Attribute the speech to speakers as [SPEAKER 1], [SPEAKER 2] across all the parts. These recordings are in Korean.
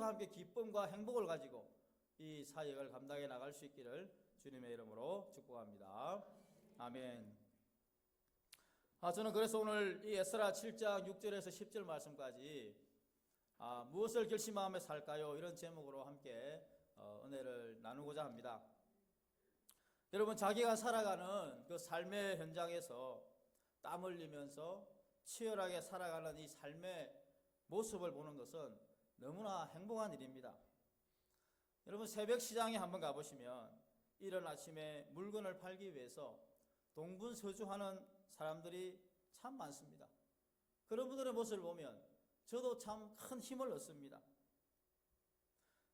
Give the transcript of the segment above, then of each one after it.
[SPEAKER 1] 이웃과 함께 기쁨과 행복을 가지고 이 사역을 감당해 나갈 수 있기를 주님의 이름으로 축복합니다. 아멘. 저는 그래서 오늘 이 에스라 7장 6절에서 10절 말씀까지 무엇을 결심하며 살까요? 이런 제목으로 함께 은혜를 나누고자 합니다. 여러분, 자기가 살아가는 그 삶의 현장에서 땀 흘리면서 치열하게 살아가는 이 삶의 모습을 보는 것은 너무나 행복한 일입니다. 여러분, 새벽 시장에 한번 가보시면 이른 아침에 물건을 팔기 위해서 동분서주하는 사람들이 참 많습니다. 그런 분들의 모습을 보면 저도 참 큰 힘을 얻습니다.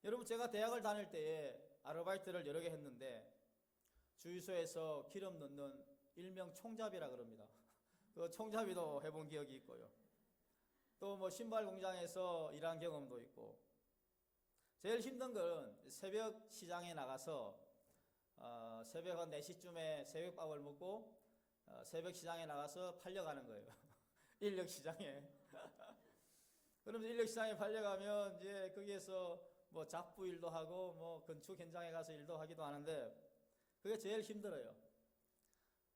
[SPEAKER 1] 여러분, 제가 대학을 다닐 때에 아르바이트를 여러 개 했는데 주유소에서 기름 넣는 일명 총잡이라 그럽니다. 그 총잡이도 해본 기억이 있고요. 또 뭐 신발 공장에서 일한 경험도 있고, 제일 힘든 건 새벽 시장에 나가서 새벽 한 4시쯤에 새벽밥을 먹고 새벽 시장에 나가서 팔려가는 거예요. 인력 시장에. 그러면 인력 시장에 팔려가면 이제 거기에서 뭐 잡부 일도 하고 뭐 건축 현장에 가서 일도 하기도 하는데 그게 제일 힘들어요.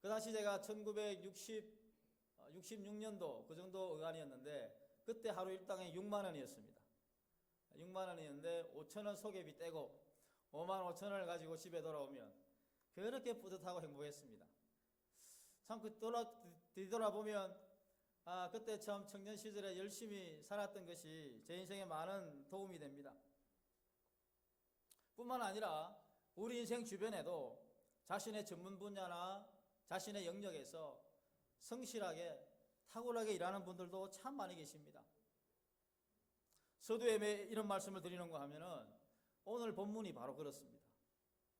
[SPEAKER 1] 그 당시 제가 1966년도 그 정도 어간이었는데 그때 하루 일당이 6만 원이었습니다. 6만 원이었는데 5천 원 소개비 떼고 5만 5천 원을 가지고 집에 돌아오면 그렇게 뿌듯하고 행복했습니다. 참 뒤돌아보면 그때 참 청년 시절에 열심히 살았던 것이 제 인생에 많은 도움이 됩니다. 뿐만 아니라 우리 인생 주변에도 자신의 전문 분야나 자신의 영역에서 성실하게 탁월하게 일하는 분들도 참 많이 계십니다. 서두에 왜 이런 말씀을 드리는가 하면은 오늘 본문이 바로 그렇습니다.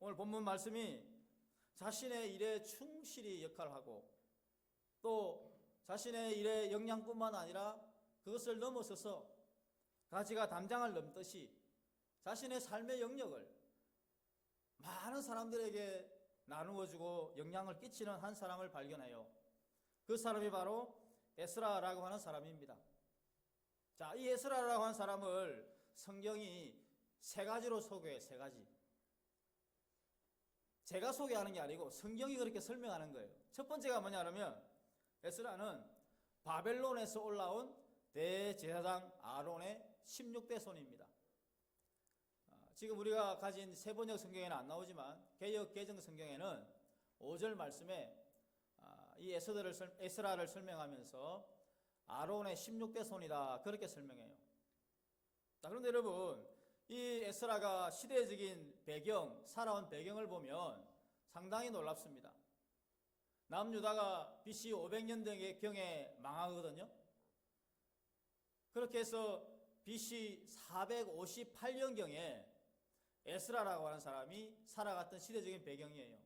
[SPEAKER 1] 오늘 본문 말씀이 자신의 일에 충실히 역할하고 또 자신의 일의 역량뿐만 아니라 그것을 넘어서서 가지가 담장을 넘듯이 자신의 삶의 영역을 많은 사람들에게 나누어주고 영향을 끼치는 한 사람을 발견해요. 그 사람이 바로 에스라라고 하는 사람입니다. 자, 이 에스라라고 하는 사람을 성경이 세 가지로 소개해요. 세 가지. 제가 소개하는 게 아니고 성경이 그렇게 설명하는 거예요. 첫 번째가 뭐냐면 에스라는 바벨론에서 올라온 대제사장 아론의 16대 손입니다. 지금 우리가 가진 세번역 성경에는 안 나오지만 개역 개정 성경에는 5절 말씀에 이 에스라를 설명하면서 아론의 16대 손이다 그렇게 설명해요. 자, 그런데 여러분, 이 에스라가 시대적인 배경, 살아온 배경을 보면 상당히 놀랍습니다. 남유다가 BC 500년경에 망하거든요. 그렇게 해서 BC 458년경에 에스라라고 하는 사람이 살아갔던 시대적인 배경이에요.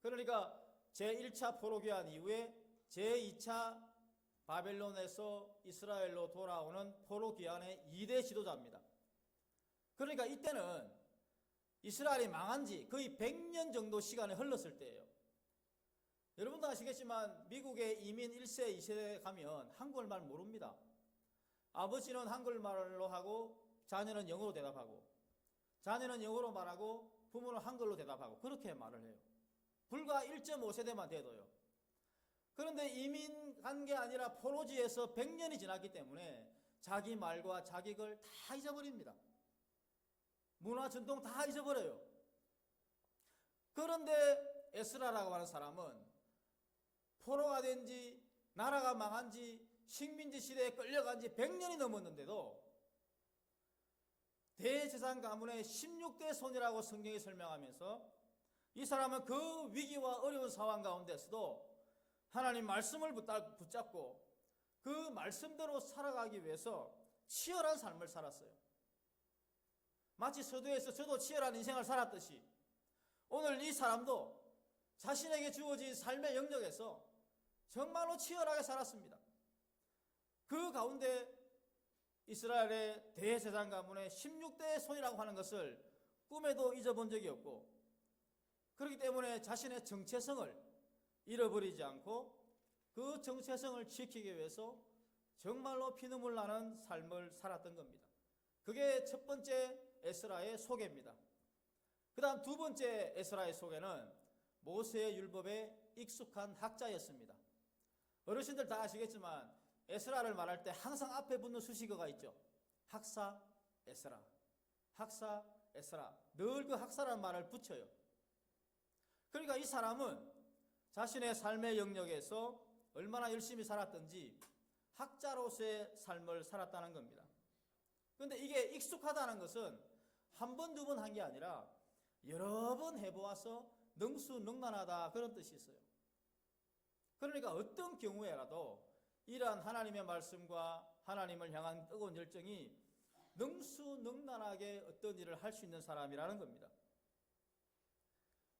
[SPEAKER 1] 그러니까 제1차 포로기한 이후에 제2차 바벨론에서 이스라엘로 돌아오는 포로기한의 2대 지도자입니다. 그러니까 이때는 이스라엘이 망한 지 거의 100년 정도 시간이 흘렀을 때예요. 여러분도 아시겠지만 미국의 이민 1세, 2세에 가면 한국말 모릅니다. 아버지는 한글말로 하고 자녀는 영어로 대답하고 자녀는 영어로 말하고 부모는 한글로 대답하고 그렇게 말을 해요. 불과 1.5세대만 돼도요. 그런데 이민 간 게 아니라 포로지에서 100년이 지났기 때문에 자기 말과 자기 걸 다 잊어버립니다. 문화 전통 다 잊어버려요. 그런데 에스라라고 하는 사람은 포로가 된 지, 나라가 망한 지, 식민지 시대에 끌려간 지 100년이 넘었는데도 대제사장 가문의 16대 손이라고 성경이 설명하면서 이 사람은 그 위기와 어려운 상황 가운데서도 하나님 말씀을 붙잡고 그 말씀대로 살아가기 위해서 치열한 삶을 살았어요. 마치 서두에서 저도 치열한 인생을 살았듯이 오늘 이 사람도 자신에게 주어진 삶의 영역에서 정말로 치열하게 살았습니다. 그 가운데 이스라엘의 대제사장 가문의 16대 손이라고 하는 것을 꿈에도 잊어본 적이 없고 그렇기 때문에 자신의 정체성을 잃어버리지 않고 그 정체성을 지키기 위해서 정말로 피눈물 나는 삶을 살았던 겁니다. 그게 첫 번째 에스라의 소개입니다. 그 다음 두 번째 에스라의 소개는 모세의 율법에 익숙한 학자였습니다. 어르신들 다 아시겠지만 에스라를 말할 때 항상 앞에 붙는 수식어가 있죠. 학사 에스라, 학사 에스라. 늘 그 학사라는 말을 붙여요. 그러니까 이 사람은 자신의 삶의 영역에서 얼마나 열심히 살았던지 학자로서의 삶을 살았다는 겁니다. 그런데 이게 익숙하다는 것은 한 번, 두 번 한 게 아니라 여러 번 해보아서 능수능란하다, 그런 뜻이 있어요. 그러니까 어떤 경우에라도 이러한 하나님의 말씀과 하나님을 향한 뜨거운 열정이 능수능란하게 어떤 일을 할 수 있는 사람이라는 겁니다.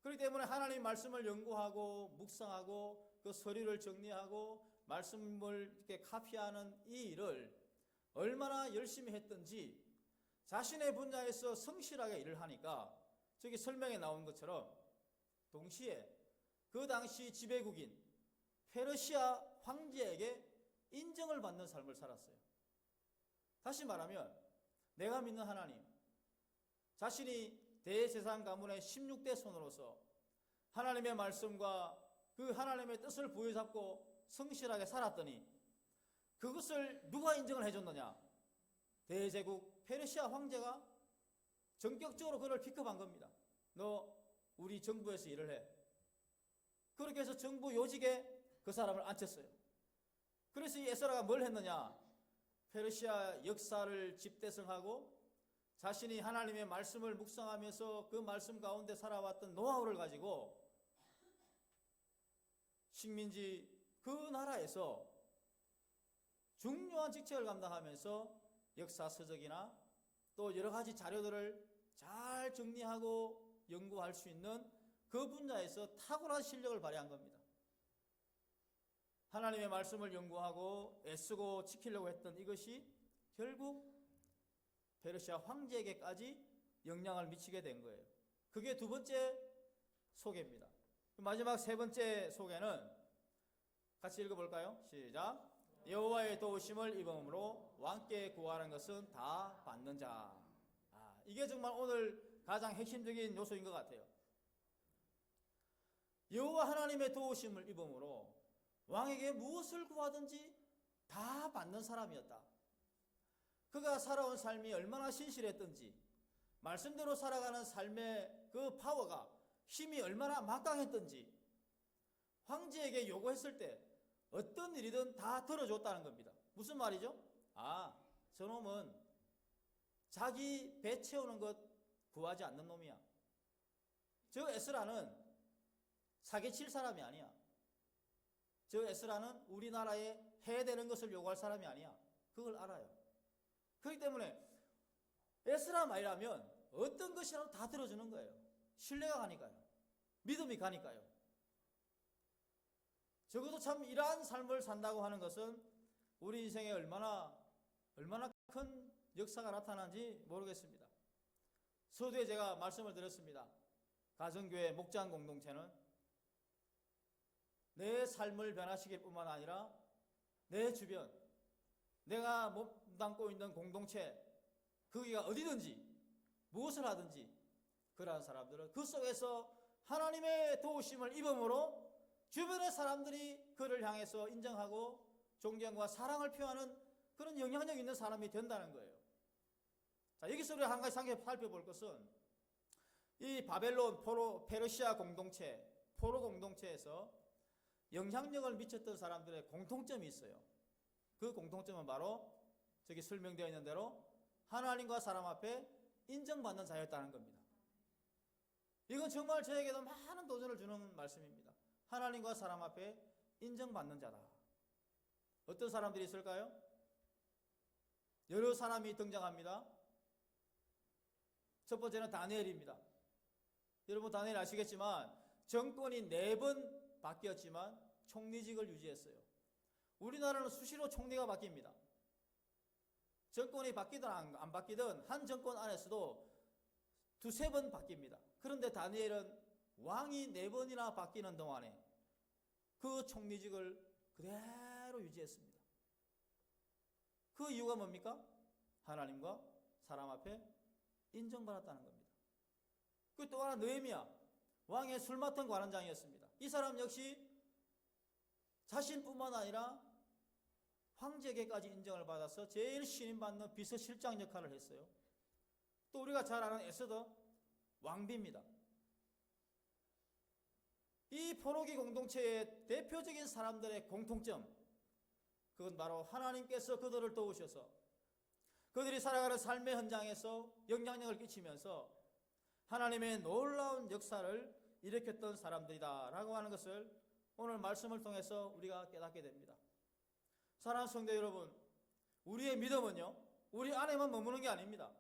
[SPEAKER 1] 그렇기 때문에 하나님 말씀을 연구하고 묵상하고 그 서류를 정리하고 말씀을 이렇게 카피하는 이 일을 얼마나 열심히 했던지 자신의 분야에서 성실하게 일을 하니까 저기 설명에 나온 것처럼 동시에 그 당시 지배국인 페르시아 황제에게 인정을 받는 삶을 살았어요. 다시 말하면 내가 믿는 하나님, 자신이 대제사장 가문의 16대 손으로서 하나님의 말씀과 그 하나님의 뜻을 부여잡고 성실하게 살았더니 그것을 누가 인정을 해줬느냐? 대제국 페르시아 황제가 전격적으로 그를 픽업한 겁니다. 너 우리 정부에서 일을 해. 그렇게 해서 정부 요직에 그 사람을 앉혔어요. 그래서 이 에스라가 뭘 했느냐? 페르시아 역사를 집대성하고 자신이 하나님의 말씀을 묵상하면서 그 말씀 가운데 살아왔던 노하우를 가지고 식민지 그 나라에서 중요한 직책을 감당하면서 역사 서적이나 또 여러 가지 자료들을 잘 정리하고 연구할 수 있는 그 분야에서 탁월한 실력을 발휘한 겁니다. 하나님의 말씀을 연구하고 애쓰고 지키려고 했던 이것이 결국 페르시아 황제에게까지 영향을 미치게 된 거예요. 그게 두 번째 소개입니다. 마지막 세 번째 소개는 같이 읽어볼까요? 시작. 여호와의 도우심을 입음으로 왕께 구하는 것은 다 받는 자. 이게 정말 오늘 가장 핵심적인 요소인 것 같아요. 여호와 하나님의 도우심을 입음으로 왕에게 무엇을 구하든지 다 받는 사람이었다. 그가 살아온 삶이 얼마나 신실했던지, 말씀대로 살아가는 삶의 그 파워가, 힘이 얼마나 막강했던지 황제에게 요구했을 때 어떤 일이든 다 들어줬다는 겁니다. 무슨 말이죠? 저놈은 자기 배 채우는 것 구하지 않는 놈이야. 저 에스라는 사기칠 사람이 아니야. 저 에스라는 우리나라에 해야 되는 것을 요구할 사람이 아니야. 그걸 알아요. 그렇기 때문에 에스라 말이라면 어떤 것이라도 다 들어주는 거예요. 신뢰가 가니까요. 믿음이 가니까요. 적어도 참 이러한 삶을 산다고 하는 것은 우리 인생에 얼마나 큰 역사가 나타나는지 모르겠습니다. 서두에 제가 말씀을 드렸습니다. 가정교회 목장 공동체는 내 삶을 변화시킬 뿐만 아니라 내 주변, 내가 몸담고 있는 공동체, 거기가 어디든지 무엇을 하든지 그러한 사람들은 그 속에서 하나님의 도우심을 입음으로 주변의 사람들이 그를 향해서 인정하고 존경과 사랑을 표하는 그런 영향력 있는 사람이 된다는 거예요. 자, 여기서 우리가 한 가지 살펴볼 것은 이 바벨론 페르시아 공동체, 포로 공동체에서 영향력을 미쳤던 사람들의 공통점이 있어요. 그 공통점은 바로 저기 설명되어 있는 대로 하나님과 사람 앞에 인정받는 자였다는 겁니다. 이건 정말 저에게도 많은 도전을 주는 말씀입니다. 하나님과 사람 앞에 인정받는 자다. 어떤 사람들이 있을까요? 여러 사람이 등장합니다. 첫 번째는 다니엘입니다. 여러분 다니엘 아시겠지만 정권이 4번 바뀌었지만 총리직을 유지했어요. 우리나라는 수시로 총리가 바뀝니다. 정권이 바뀌든 안 바뀌든 한 정권 안에서도 2-3번 바뀝니다. 그런데 다니엘은 왕이 4번이나 바뀌는 동안에 그 총리직을 그대로 유지했습니다. 그 이유가 뭡니까? 하나님과 사람 앞에 인정받았다는 겁니다. 그 또 하나 느헤미야, 왕의 술 맡은 관원장이었습니다. 이 사람 역시 자신뿐만 아니라 황제에게까지 인정을 받아서 제일 신임받는 비서실장 역할을 했어요. 또 우리가 잘 아는 에스더 왕비입니다. 이 포로기 공동체의 대표적인 사람들의 공통점, 그건 바로 하나님께서 그들을 도우셔서 그들이 살아가는 삶의 현장에서 영향력을 끼치면서 하나님의 놀라운 역사를 일으켰던 사람들이다 라고 하는 것을 오늘 말씀을 통해서 우리가 깨닫게 됩니다. 사랑하는 성도 여러분, 우리의 믿음은요, 우리 안에만 머무는 게 아닙니다.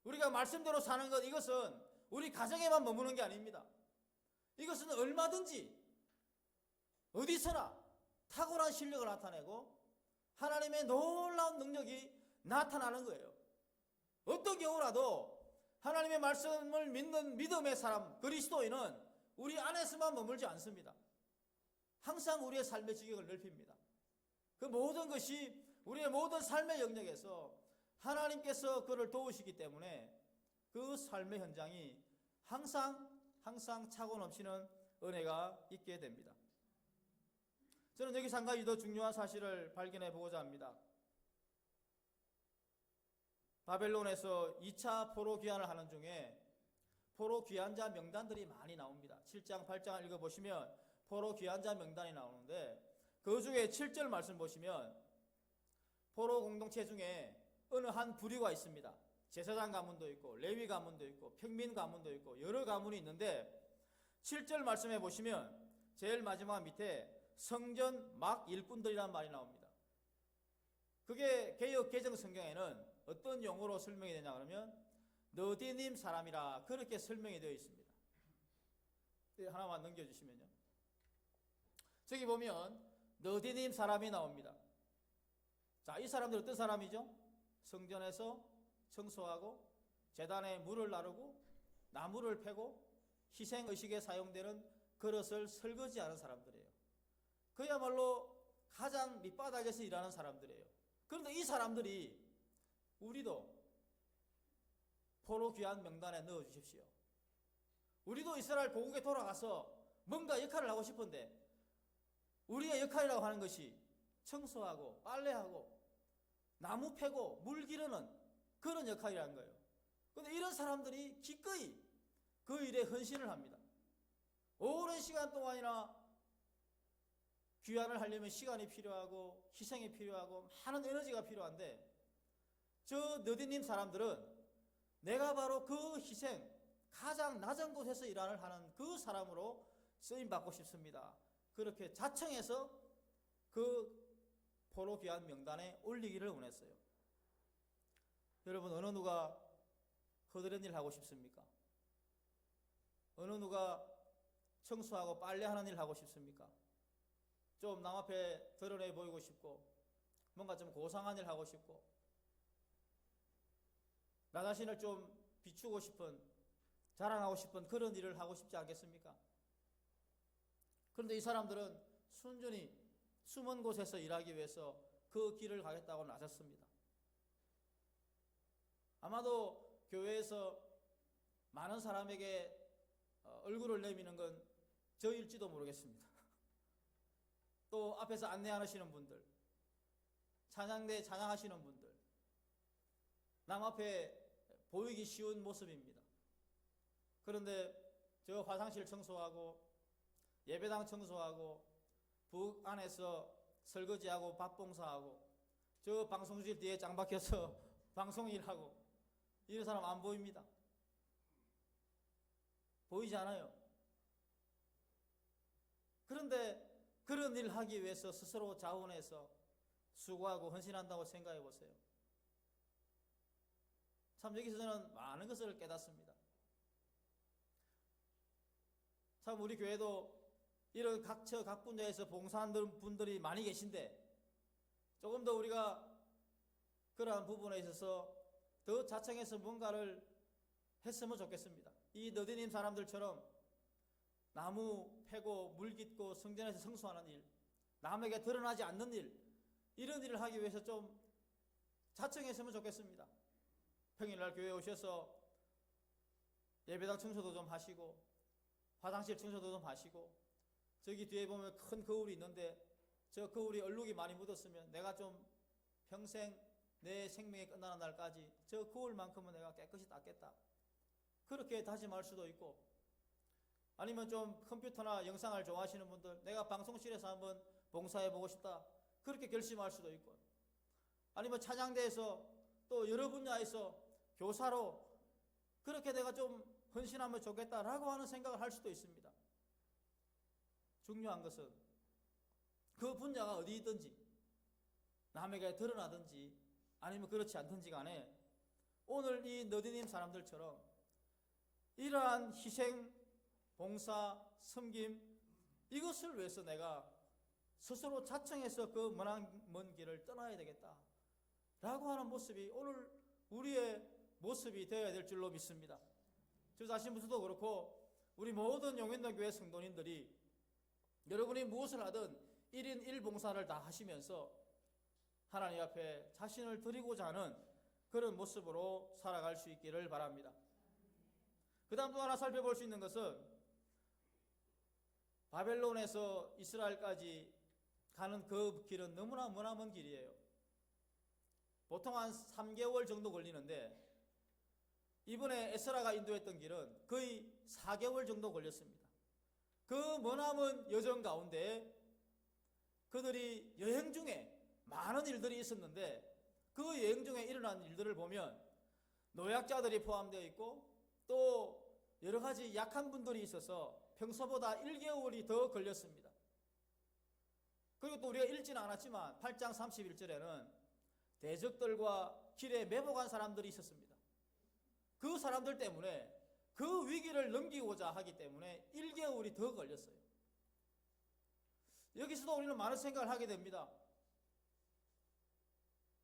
[SPEAKER 1] 우리가 말씀대로 사는 것, 이것은 우리 가정에만 머무는 게 아닙니다. 이것은 얼마든지 어디서나 탁월한 실력을 나타내고 하나님의 놀라운 능력이 나타나는 거예요. 어떤 경우라도 하나님의 말씀을 믿는 믿음의 사람, 그리스도인은 우리 안에서만 머물지 않습니다. 항상 우리의 삶의 지경을 넓힙니다. 그 모든 것이 우리의 모든 삶의 영역에서 하나님께서 그를 도우시기 때문에 그 삶의 현장이 항상 차고 넘치는 은혜가 있게 됩니다. 저는 여기서 한 가지 더 중요한 사실을 발견해 보고자 합니다. 바벨론에서 2차 포로 귀환을 하는 중에 포로 귀환자 명단들이 많이 나옵니다. 7장, 8장을 읽어보시면 포로 귀환자 명단이 나오는데 그 중에 7절 말씀 보시면 포로 공동체 중에 어느 한 부류가 있습니다. 제사장 가문도 있고 레위 가문도 있고 평민 가문도 있고 여러 가문이 있는데 7절 말씀해 보시면 제일 마지막 밑에 성전 막 일꾼들이라는 말이 나옵니다. 그게 개역 개정 성경에는 어떤 용어로 설명이 되냐 그러면 너디님 사람이라 그렇게 설명이 되어 있습니다. 하나만 넘겨주시면요. 저기 보면 너디님 사람이 나옵니다. 자, 이 사람들 어떤 사람이죠? 성전에서 청소하고 제단에 물을 나르고 나무를 패고 희생의식에 사용되는 그릇을 설거지하는 사람들이에요. 그야말로 가장 밑바닥에서 일하는 사람들이에요. 그런데 이 사람들이 우리도 포로 귀환 명단에 넣어주십시오. 우리도 이스라엘 고국에 돌아가서 뭔가 역할을 하고 싶은데 우리의 역할이라고 하는 것이 청소하고 빨래하고 나무 패고 물 기르는 그런 역할이라는 거예요. 그런데 이런 사람들이 기꺼이 그 일에 헌신을 합니다. 오랜 시간 동안이나 귀환을 하려면 시간이 필요하고 희생이 필요하고 많은 에너지가 필요한데 저 너디님 사람들은 내가 바로 그 희생, 가장 낮은 곳에서 일을 하는 그 사람으로 쓰임받고 싶습니다. 그렇게 자청해서 그 포로 귀환 명단에 올리기를 원했어요. 여러분, 어느 누가 허드렛 일 하고 싶습니까? 어느 누가 청소하고 빨래하는 일 하고 싶습니까? 좀 남 앞에 드러내 보이고 싶고 뭔가 좀 고상한 일 하고 싶고 나 자신을 좀 비추고 싶은, 자랑하고 싶은 그런 일을 하고 싶지 않겠습니까? 그런데 이 사람들은 순전히 숨은 곳에서 일하기 위해서 그 길을 가겠다고 나섰습니다. 아마도 교회에서 많은 사람에게 얼굴을 내미는 건 저일지도 모르겠습니다. 또 앞에서 안내하시는 분들, 찬양대 찬양하시는 분들, 남 앞에 보이기 쉬운 모습입니다. 그런데 저 화장실 청소하고 예배당 청소하고 북 안에서 설거지하고 밥 봉사하고 저 방송실 뒤에 짱 박혀서 방송일하고 이런 사람 안 보입니다. 보이지 않아요. 그런데 그런 일 하기 위해서 스스로 자원해서 수고하고 헌신한다고 생각해 보세요. 참 여기서 저는 많은 것을 깨닫습니다. 참 우리 교회도 이런 각처 각 분야에서 봉사하는 분들이 많이 계신데 조금 더 우리가 그러한 부분에 있어서 더 자청해서 뭔가를 했으면 좋겠습니다. 이 너디님 사람들처럼 나무 패고 물 깃고 성전에서 성수하는 일, 남에게 드러나지 않는 일, 이런 일을 하기 위해서 좀 자청했으면 좋겠습니다. 평일날 교회에 오셔서 예배당 청소도 좀 하시고 화장실 청소도 좀 하시고 저기 뒤에 보면 큰 거울이 있는데 저 거울이 얼룩이 많이 묻었으면 내가 좀 평생 내 생명이 끝나는 날까지 저 거울만큼은 내가 깨끗이 닦겠다. 그렇게 다짐할 수도 있고, 아니면 좀 컴퓨터나 영상을 좋아하시는 분들 내가 방송실에서 한번 봉사해보고 싶다. 그렇게 결심할 수도 있고, 아니면 찬양대에서 또 여러 분야에서 교사로 그렇게 내가 좀 헌신하면 좋겠다라고 하는 생각을 할 수도 있습니다. 중요한 것은 그 분야가 어디 있든지 남에게 드러나든지 아니면 그렇지 않든지 간에 오늘 이 너디님 사람들처럼 이러한 희생, 봉사, 섬김 이것을 위해서 내가 스스로 자청해서 그 먼 길을 떠나야 되겠다 라고 하는 모습이 오늘 우리의 모습이 되어야 될 줄로 믿습니다. 저 자신부터도 그렇고 우리 모든 용인동 교회 성도님들이 여러분이 무엇을 하든 1인 1봉사를 다 하시면서 하나님 앞에 자신을 드리고자 하는 그런 모습으로 살아갈 수 있기를 바랍니다. 그 다음 또 하나 살펴볼 수 있는 것은 바벨론에서 이스라엘까지 가는 그 길은 너무나 먼 길이에요. 보통 한 3개월 정도 걸리는데 이번에 에스라가 인도했던 길은 거의 4개월 정도 걸렸습니다. 그 머나먼 여정 가운데 그들이 여행 중에 많은 일들이 있었는데 그 여행 중에 일어난 일들을 보면 노약자들이 포함되어 있고 또 여러 가지 약한 분들이 있어서 평소보다 1개월이 더 걸렸습니다. 그리고 또 우리가 읽지는 않았지만 8장 31절에는 대적들과 길에 매복한 사람들이 있었습니다. 그 사람들 때문에 그 위기를 넘기고자 하기 때문에 1개월이 더 걸렸어요. 여기서도 우리는 많은 생각을 하게 됩니다.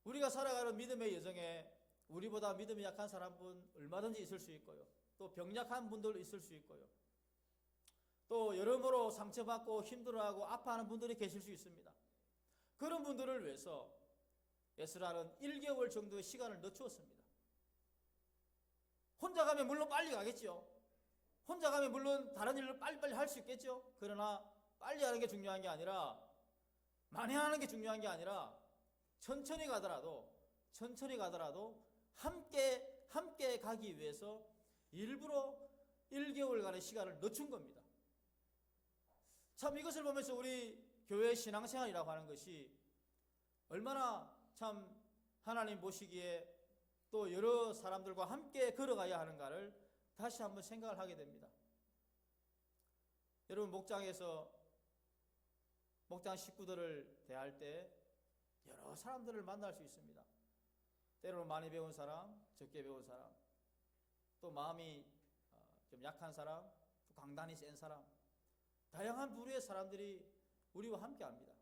[SPEAKER 1] 우리가 살아가는 믿음의 여정에 우리보다 믿음이 약한 사람은 얼마든지 있을 수 있고요. 또 병약한 분들도 있을 수 있고요. 또 여러모로 상처받고 힘들어하고 아파하는 분들이 계실 수 있습니다. 그런 분들을 위해서 에스라는 1개월 정도의 시간을 늦추었습니다. 혼자 가면 물론 빨리 가겠죠. 혼자 가면 물론 다른 일을 빨리빨리 할 수 있겠죠. 그러나 빨리 하는 게 중요한 게 아니라 많이 하는 게 중요한 게 아니라 천천히 가더라도 함께 가기 위해서 일부러 1개월간의 시간을 늦춘 겁니다. 참 이것을 보면서 우리 교회 신앙생활이라고 하는 것이 얼마나 참 하나님 보시기에 또 여러 사람들과 함께 걸어가야 하는가를 다시 한번 생각을 하게 됩니다. 여러분 목장에서 목장 식구들을 대할 때 여러 사람들을 만날 수 있습니다. 때로는 많이 배운 사람, 적게 배운 사람, 또 마음이 좀 약한 사람, 또 강단이 센 사람, 다양한 부류의 사람들이 우리와 함께 합니다.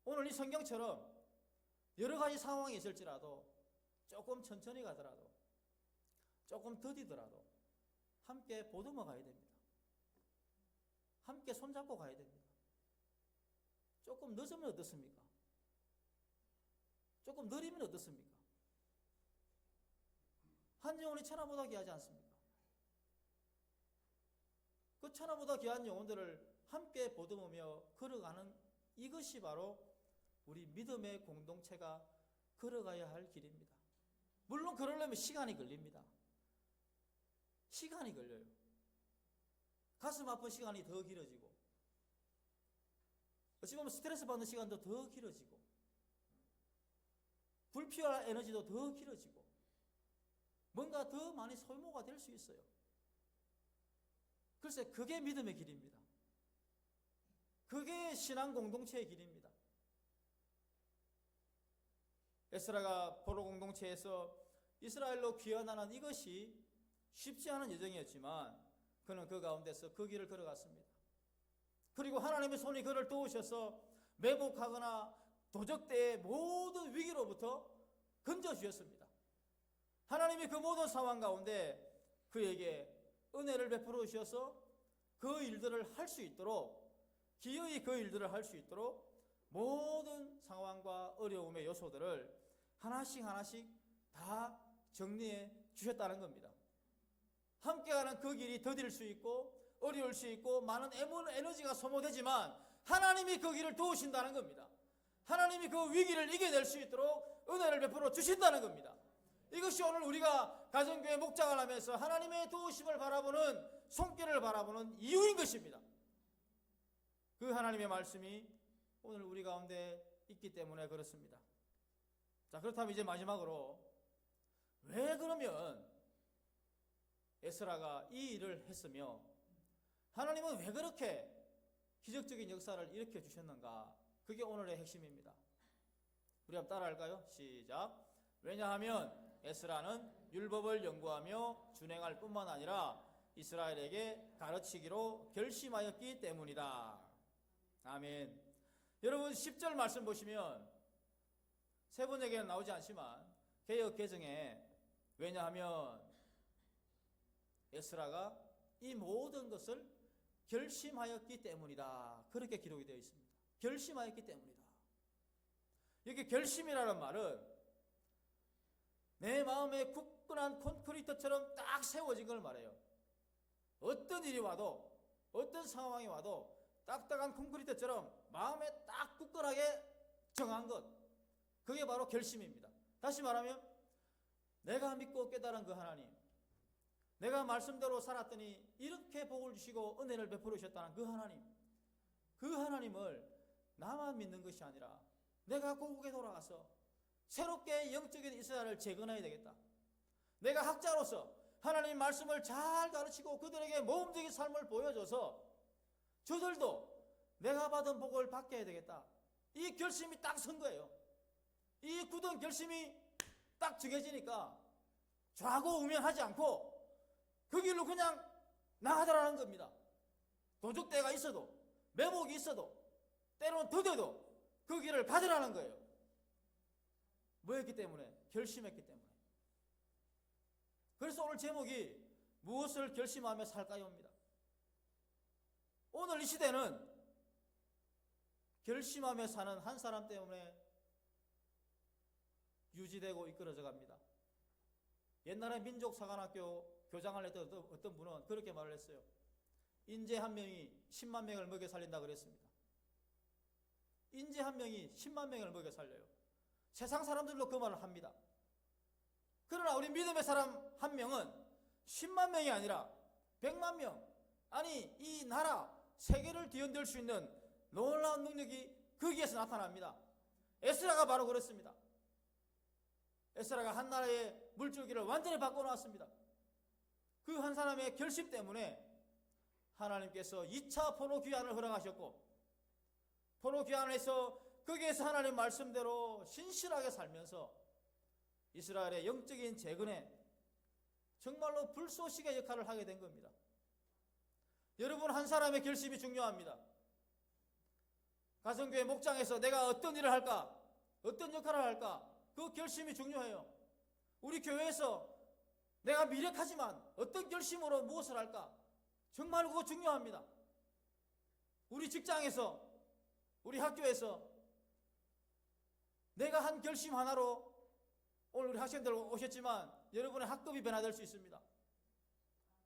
[SPEAKER 1] 오늘 이 성경처럼 여러 가지 상황이 있을지라도 조금 천천히 가더라도 조금 더디더라도 함께 보듬어 가야 됩니다. 함께 손잡고 가야 됩니다. 조금 늦으면 어떻습니까? 조금 느리면 어떻습니까? 한 영혼이 천하보다 귀하지 않습니까? 그 천하보다 귀한 영혼들을 함께 보듬으며 걸어가는 이것이 바로 우리 믿음의 공동체가 걸어가야 할 길입니다. 물론 그러려면 시간이 걸립니다. 시간이 걸려요. 가슴 아픈 시간이 더 길어지고 어찌 보면 스트레스 받는 시간도 더 길어지고 불필요한 에너지도 더 길어지고 뭔가 더 많이 소모가 될 수 있어요. 글쎄 그게 믿음의 길입니다. 그게 신앙 공동체의 길입니다. 에스라가 포로 공동체에서 이스라엘로 귀환하는 이것이 쉽지 않은 여정이었지만 그는 그 가운데서 그 길을 걸어갔습니다. 그리고 하나님의 손이 그를 도우셔서 매복하거나 도적대의 모든 위기로부터 건져주셨습니다. 하나님이 그 모든 상황 가운데 그에게 은혜를 베풀어 주셔서 그 일들을 할 수 있도록 기어이 그 일들을 할 수 있도록 모든 상황과 어려움의 요소들을 하나씩 다 정리해 주셨다는 겁니다. 함께가는 그 길이 더딜 수 있고 어려울 수 있고 많은 에너지가 소모되지만 하나님이 그 길을 도우신다는 겁니다. 하나님이 그 위기를 이겨낼 수 있도록 은혜를 베풀어 주신다는 겁니다. 이것이 오늘 우리가 가정교회 목장을 하면서 하나님의 도우심을 바라보는 손길을 바라보는 이유인 것입니다. 그 하나님의 말씀이 오늘 우리 가운데 있기 때문에 그렇습니다. 자, 그렇다면 이제 마지막으로 왜 그러면 에스라가 이 일을 했으며 하나님은 왜 그렇게 기적적인 역사를 일으켜 주셨는가? 그게 오늘의 핵심입니다. 우리 한번 따라할까요? 시작. 왜냐하면 에스라는 율법을 연구하며 준행할 뿐만 아니라 이스라엘에게 가르치기로 결심하였기 때문이다. 아멘. 여러분 10절 말씀 보시면 세 번역에는 나오지 않지만 개역 개정에 왜냐하면 에스라가 이 모든 것을 결심하였기 때문이다. 그렇게 기록이 되어 있습니다. 결심하였기 때문이다. 여기 결심이라는 말은 내 마음에 굳건한 콘크리트처럼 딱 세워진 걸 말해요. 어떤 일이 와도 어떤 상황이 와도 딱딱한 콘크리트처럼 마음에 딱 굳건하게 정한 것, 그게 바로 결심입니다. 다시 말하면 내가 믿고 깨달은 그 하나님, 내가 말씀대로 살았더니 이렇게 복을 주시고 은혜를 베풀어 주셨다는 그 하나님, 그 하나님을 나만 믿는 것이 아니라 내가 고국에 돌아가서 새롭게 영적인 이스라엘을 재건해야 되겠다. 내가 학자로서 하나님 말씀을 잘 가르치고 그들에게 모험적인 삶을 보여줘서 저들도 내가 받은 복을 받게 해야 되겠다. 이 결심이 딱 선 거예요. 이 굳은 결심이 딱 정해지니까 좌고 우면하지 않고 그 길로 그냥 나가더라는 겁니다. 도적대가 있어도 매복이 있어도 때로는 더뎌도 그 길을 가더라는 거예요. 뭐였기 때문에? 결심했기 때문에. 그래서 오늘 제목이 무엇을 결심하며 살까요입니다. 오늘 이 시대는 결심하며 사는 한 사람 때문에 유지되고 이끌어져 갑니다. 옛날에 민족사관학교 교장을 했던 어떤 분은 그렇게 말을 했어요. 인재 한 명이 10만 명을 먹여 살린다 그랬습니다. 인재 한 명이 10만 명을 먹여 살려요. 세상 사람들도 그 말을 합니다. 그러나 우리 믿음의 사람 한 명은 10만 명이 아니라 100만 명, 아니 이 나라 세계를 뒤흔들 수 있는 놀라운 능력이 거기에서 나타납니다. 에스라가 바로 그렇습니다. 에스라가 한 나라의 물줄기를 완전히 바꿔놓았습니다. 그 한 사람의 결심 때문에 하나님께서 2차 포로 귀환을 허락하셨고, 포로 귀환을 해서 거기에서 하나님 말씀대로 신실하게 살면서 이스라엘의 영적인 재건에 정말로 불쏘시개 역할을 하게 된 겁니다. 여러분, 한 사람의 결심이 중요합니다. 가정교회 목장에서 내가 어떤 일을 할까, 어떤 역할을 할까, 그 결심이 중요해요. 우리 교회에서 내가 미력하지만 어떤 결심으로 무엇을 할까, 정말 그거 중요합니다. 우리 직장에서, 우리 학교에서 내가 한 결심 하나로 오늘 우리 학생들 오셨지만 여러분의 학급이 변화될 수 있습니다.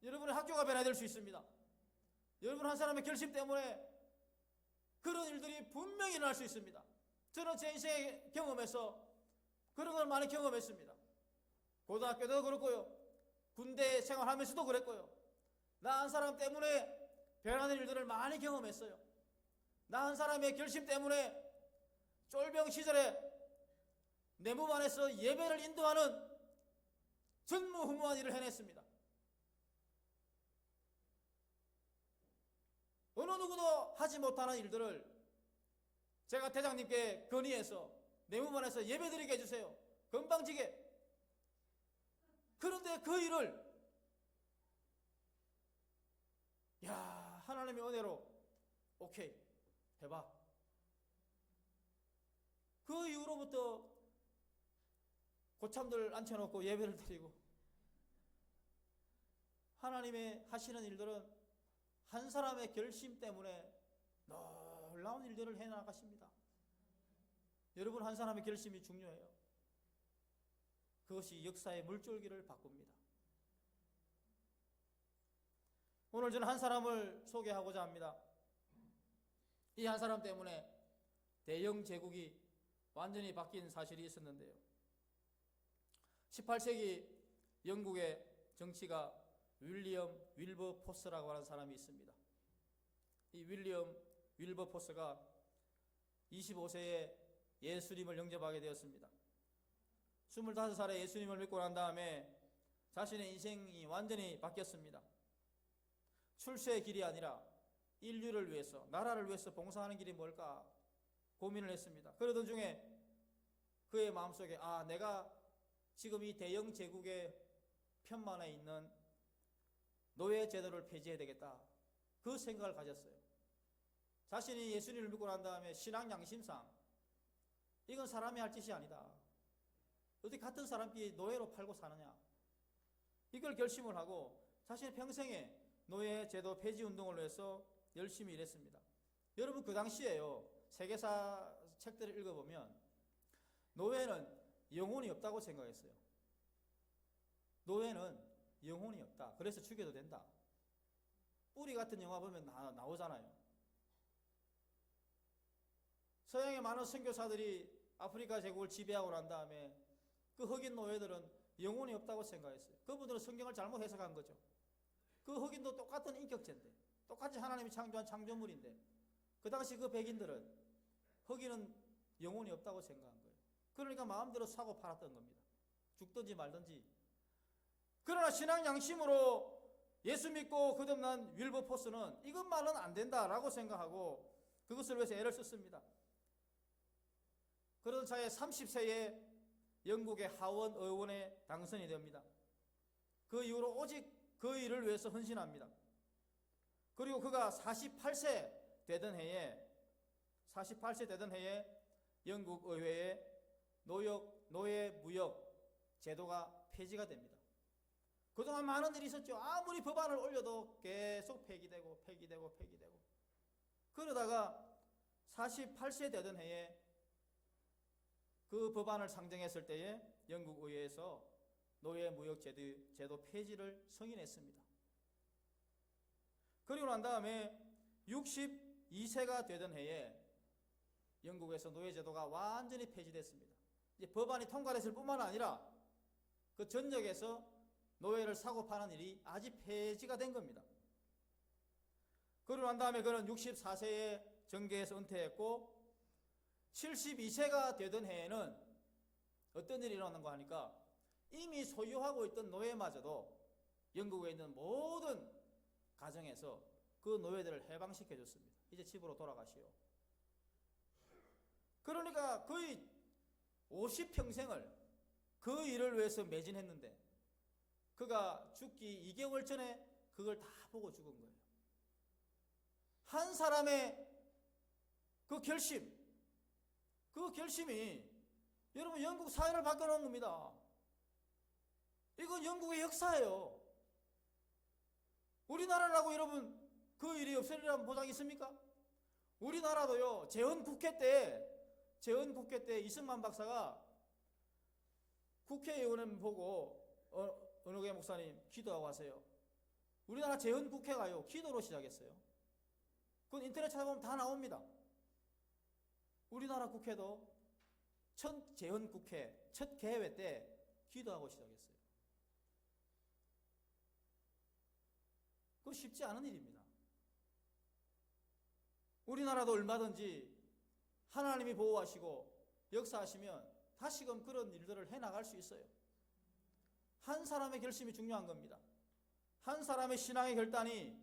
[SPEAKER 1] 여러분의 학교가 변화될 수 있습니다. 여러분 한 사람의 결심 때문에 그런 일들이 분명히 일어날 수 있습니다. 저는 제 인생의 경험에서 그런 걸 많이 경험했습니다. 고등학교도 그렇고요, 군대 생활하면서도 그랬고요. 나 한 사람 때문에 변하는 일들을 많이 경험했어요. 나 한 사람의 결심 때문에 쫄병 시절에 내 몸 안에서 예배를 인도하는 전무후무한 일을 해냈습니다. 어느 누구도 하지 못하는 일들을 제가 대장님께 건의해서 내 몸 안에서 예배드리게 해주세요. 건방지게. 그런데 그 일을 하나님의 은혜로 오케이 해봐. 그 이후로부터 고참들 앉혀놓고 예배를 드리고, 하나님의 하시는 일들은 한 사람의 결심 때문에 놀라운 일들을 해나가십니다. 여러분, 한 사람의 결심이 중요해요. 그것이 역사의 물줄기를 바꿉니다. 오늘 저는 한 사람을 소개하고자 합니다. 이 한 사람 때문에 대영 제국이 완전히 바뀐 사실이 있었는데요. 18세기 영국의 정치가 윌리엄 윌버포스라고 하는 사람이 있습니다. 이 윌리엄 윌버포스가 25세에 예수님을 영접하게 되었습니다. 25살에 예수님을 믿고 난 다음에 자신의 인생이 완전히 바뀌었습니다. 출세의 길이 아니라 인류를 위해서, 나라를 위해서 봉사하는 길이 뭘까 고민을 했습니다. 그러던 중에 그의 마음속에 내가 지금 이 대영 제국의 편만에 있는 노예 제도를 폐지해야 되겠다, 그 생각을 가졌어요. 자신이 예수님을 믿고 난 다음에 신앙 양심상 이건 사람이 할 짓이 아니다. 어떻게 같은 사람끼리 노예로 팔고 사느냐, 이걸 결심을 하고 자신의 평생에 노예 제도 폐지 운동을 위해서 열심히 일했습니다. 여러분, 그 당시에요, 세계사 책들을 읽어보면 노예는 영혼이 없다고 생각했어요. 노예는 영혼이 없다, 그래서 죽여도 된다. 뿌리 같은 영화 보면 나오잖아요. 서양의 많은 선교사들이 아프리카 제국을 지배하고 난 다음에 그 흑인 노예들은 영혼이 없다고 생각했어요. 그분들은 성경을 잘못 해석한 거죠. 그 흑인도 똑같은 인격체인데, 똑같이 하나님이 창조한 창조물인데, 그 당시 그 백인들은 흑인은 영혼이 없다고 생각한 거예요. 그러니까 마음대로 사고 팔았던 겁니다. 죽든지 말든지. 그러나 신앙 양심으로 예수 믿고 거듭난 윌버포스는 이것만은 안 된다라고 생각하고 그것을 위해서 애를 썼습니다. 그러던 차에 30세에 영국의 하원 의원에 당선이 됩니다. 그 이후로 오직 그 일을 위해서 헌신합니다. 그리고 그가 48세 되던 해에 영국 의회에 노예 무역 제도가 폐지가 됩니다. 그동안 많은 일이 있었죠. 아무리 법안을 올려도 계속 폐기되고. 그러다가 48세 되던 해에 그 법안을 상정했을 때에 영국 의회에서 노예 무역 제도 폐지를 승인했습니다. 그리고 난 다음에 62세가 되던 해에 영국에서 노예 제도가 완전히 폐지됐습니다. 이제 법안이 통과됐을 뿐만 아니라 그 전역에서 노예를 사고 파는 일이 아직 폐지가 된 겁니다. 그러고 난 다음에 그는 64세에 정계에서 은퇴했고 72세가 되던 해에는 어떤 일이 일어났는가 하니까 이미 소유하고 있던 노예마저도 영국에 있는 모든 가정에서 그 노예들을 해방시켜 줬습니다. 이제 집으로 돌아가시오. 그러니까 거의 50평생을 그 일을 위해서 매진했는데 그가 죽기 2개월 전에 그걸 다 보고 죽은 거예요. 한 사람의 그 결심이 여러분 영국 사회를 바꿔놓은 겁니다. 이건 영국의 역사예요. 우리나라라고 여러분 그 일이 없으리라는 보장이 있습니까? 우리나라도요, 재헌국회 때 이승만 박사가 국회의원을 보고 어느 게 목사님 기도하고 하세요. 우리나라 재헌국회가요 기도로 시작했어요. 그건 인터넷 찾아보면 다 나옵니다. 우리나라 국회도 첫 재헌국회 첫 개회 때 기도하고 시작했어요. 그거 쉽지 않은 일입니다. 우리나라도 얼마든지 하나님이 보호하시고 역사하시면 다시금 그런 일들을 해나갈 수 있어요. 한 사람의 결심이 중요한 겁니다. 한 사람의 신앙의 결단이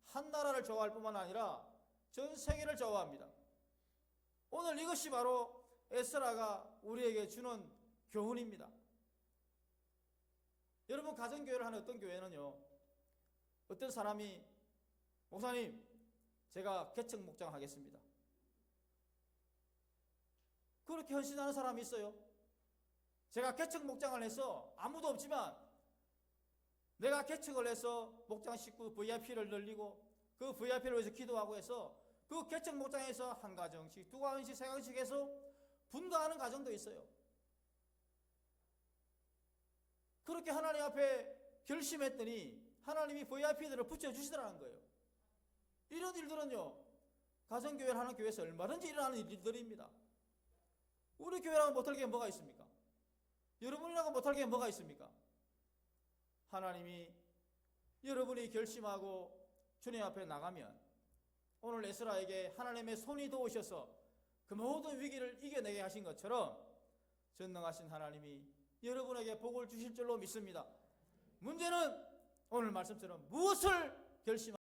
[SPEAKER 1] 한 나라를 좌우할 뿐만 아니라 전 세계를 좌우합니다. 오늘 이것이 바로 에스라가 우리에게 주는 교훈입니다. 여러분, 가정교회를 하는 어떤 교회는요, 어떤 사람이 목사님 제가 개척 목장 하겠습니다, 그렇게 헌신하는 사람이 있어요. 제가 개척 목장을 해서 아무도 없지만 내가 개척을 해서 목장 식구 VIP를 늘리고 그 VIP를 위해서 기도하고 해서 그 개척 목장에서 한 가정씩, 두 가정씩, 세 가정씩 해서 분가하는 가정도 있어요. 그렇게 하나님 앞에 결심했더니 하나님이 VIP들을 붙여주시더라는 거예요. 이런 일들은요, 가정교회를 하는 교회에서 얼마든지 일어나는 일들입니다. 우리 교회라고 못할 게 뭐가 있습니까? 여러분이라고 못할 게 뭐가 있습니까? 하나님이 여러분이 결심하고 주님 앞에 나가면 오늘 에스라에게 하나님의 손이 도우셔서 그 모든 위기를 이겨내게 하신 것처럼 전능하신 하나님이 여러분에게 복을 주실 줄로 믿습니다. 문제는 오늘 말씀처럼 무엇을 결심하는가?